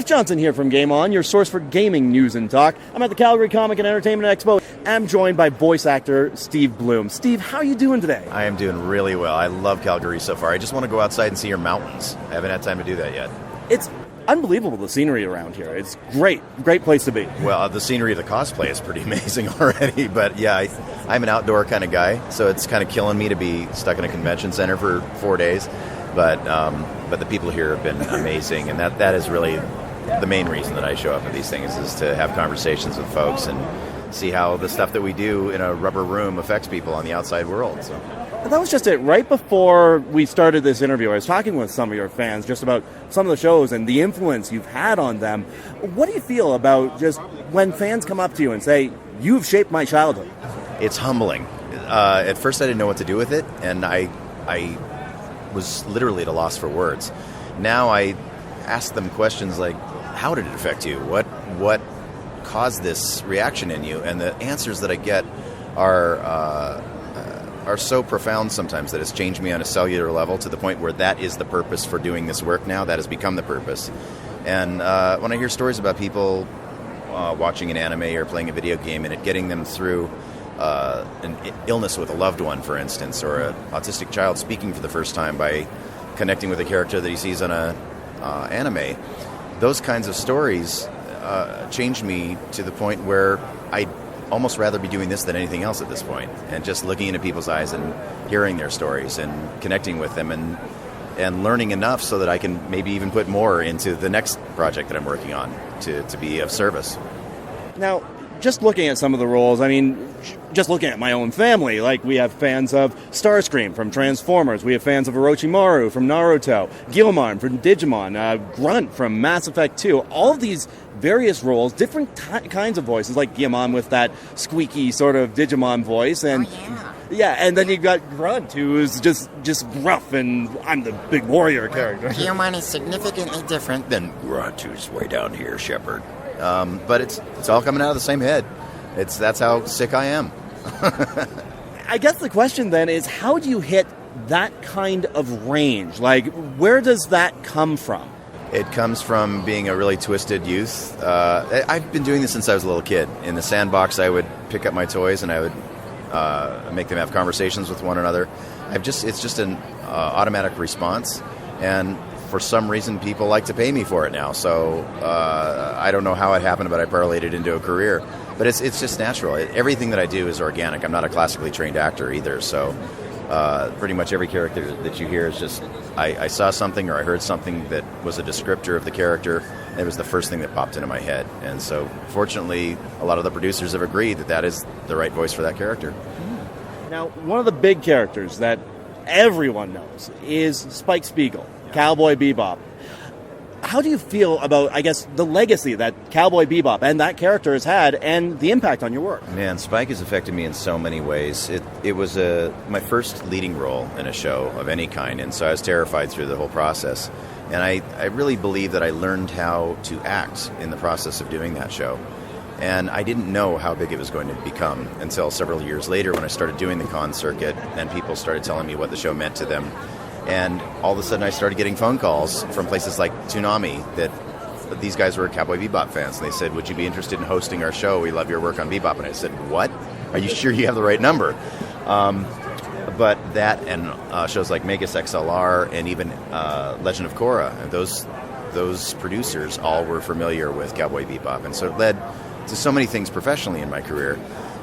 Jeff Johnson here from GameOn, your source for gaming news and talk. I'm at the Calgary Comic and Entertainment Expo. I'm joined by voice actor Steve Blum. Steve, how are you doing today? I am doing really well. I love Calgary so far. I just want to go outside and see your mountains. I haven't had time to do that yet. It's unbelievable, the scenery around here. It's great place to be. Well, the scenery of the cosplay is pretty amazing already, but yeah, I'm an outdoor kind of guy, so it's kind of killing me to be stuck in a convention center for 4 days. But the people here have been amazing, and that is really the main reason that I show up at these things, is to have conversations with folks and see how the stuff that we do in a rubber room affects people on the outside world. So. That was just it. Right before we started this interview, I was talking with some of your fans just about some of the shows and the influence you've had on them. What do you feel about just when fans come up to you and say, "You've shaped my childhood"? It's humbling. At first I didn't know what to do with it, and I was literally at a loss for words. Now I ask them questions like, how did it affect you? What caused this reaction in you? And the answers that I get are so profound sometimes that it's changed me on a cellular level to the point where that is the purpose for doing this work now. That has become the purpose. And when I hear stories about people watching an anime or playing a video game and it getting them through an illness with a loved one, for instance, or an autistic child speaking for the first time by connecting with a character that he sees on a anime, those kinds of stories changed me to the point where I'd almost rather be doing this than anything else at this point, and just looking into people's eyes and hearing their stories and connecting with them and learning enough so that I can maybe even put more into the next project that I'm working on to be of service. Now, just looking at some of the roles, I mean, just looking at my own family, like we have fans of Starscream from Transformers, we have fans of Orochimaru from Naruto, Guilmon from Digimon, Grunt from Mass Effect 2, all of these various roles, different kinds of voices, like Guilmon with that squeaky sort of Digimon voice, and yeah, and then you got Grunt, who is just gruff, and I'm the big warrior character. Guilmon is significantly different than Grunt, who's way down here, Shepard. But it's all coming out of the same head. That's how sick I am. I guess the question then is, how do you hit that kind of range? Like, where does that come from? It comes from being a really twisted youth. I've been doing this since I was a little kid. In the sandbox, I would pick up my toys and I would make them have conversations with one another. It's just an automatic response, and for some reason, people like to pay me for it now. So I don't know how it happened, but I parlayed it into a career. But it's just natural. Everything that I do is organic. I'm not a classically trained actor either. So pretty much every character that you hear is just I saw something or I heard something that was a descriptor of the character. And it was the first thing that popped into my head. And so fortunately, a lot of the producers have agreed that is the right voice for that character. Now, one of the big characters that everyone knows is Spike Spiegel, Cowboy Bebop. How do you feel about, I guess, the legacy that Cowboy Bebop and that character has had and the impact on your work? Man, Spike has affected me in so many ways. It was my first leading role in a show of any kind, and so I was terrified through the whole process. And I really believe that I learned how to act in the process of doing that show. And I didn't know how big it was going to become until several years later when I started doing the con circuit and people started telling me what the show meant to them. And all of a sudden I started getting phone calls from places like Toonami that these guys were Cowboy Bebop fans. And they said, "Would you be interested in hosting our show? We love your work on Bebop." And I said, "What? Are you sure you have the right number?" But that and shows like Megas XLR and even Legend of Korra, those producers all were familiar with Cowboy Bebop. And so it led to so many things professionally in my career.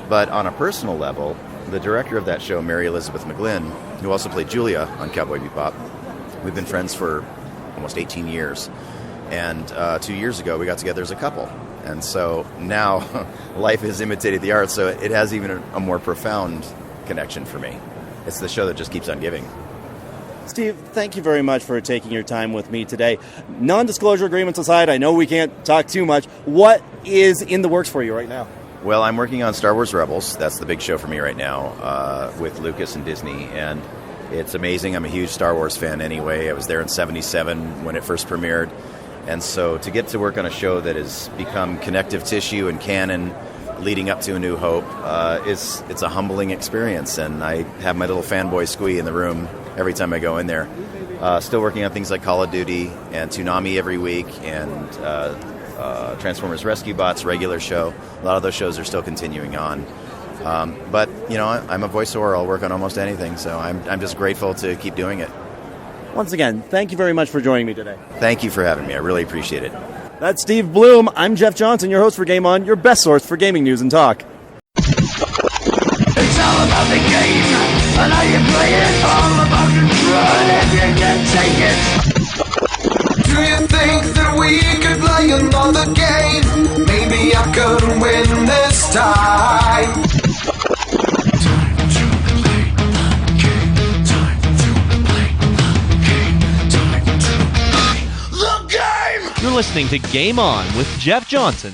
But on a personal level, the director of that show, Mary Elizabeth McGlynn, who also played Julia on Cowboy Bebop, we've been friends for almost 18 years. And 2 years ago, we got together as a couple. And so now life has imitated the art, so it has even a more profound connection for me. It's the show that just keeps on giving. Steve, thank you very much for taking your time with me today. Non-disclosure agreements aside, I know we can't talk too much. What is in the works for you right now? Well, I'm working on Star Wars Rebels. That's the big show for me right now with Lucas and Disney, and it's amazing. I'm a huge Star Wars fan anyway. I was there in '77 when it first premiered, and so to get to work on a show that has become connective tissue and canon leading up to A New Hope, it's a humbling experience, and I have my little fanboy squee in the room every time I go in there. Still working on things like Call of Duty and Toonami every week, and Transformers Rescue Bots, regular show. A lot of those shows are still continuing on. But, I'm a voiceover. I'll work on almost anything, so I'm just grateful to keep doing it. Once again, thank you very much for joining me today. Thank you for having me. I really appreciate it. That's Steve Blum. I'm Jeff Johnson, your host for Game On, your best source for gaming news and talk. It's all about the game, and how you play it, all about control, if you can take it. Do you think that we could play another game? Maybe I could win this time. Time to play the game, time to play the game, time to play the game. You're listening to Game On with Jeff Johnson.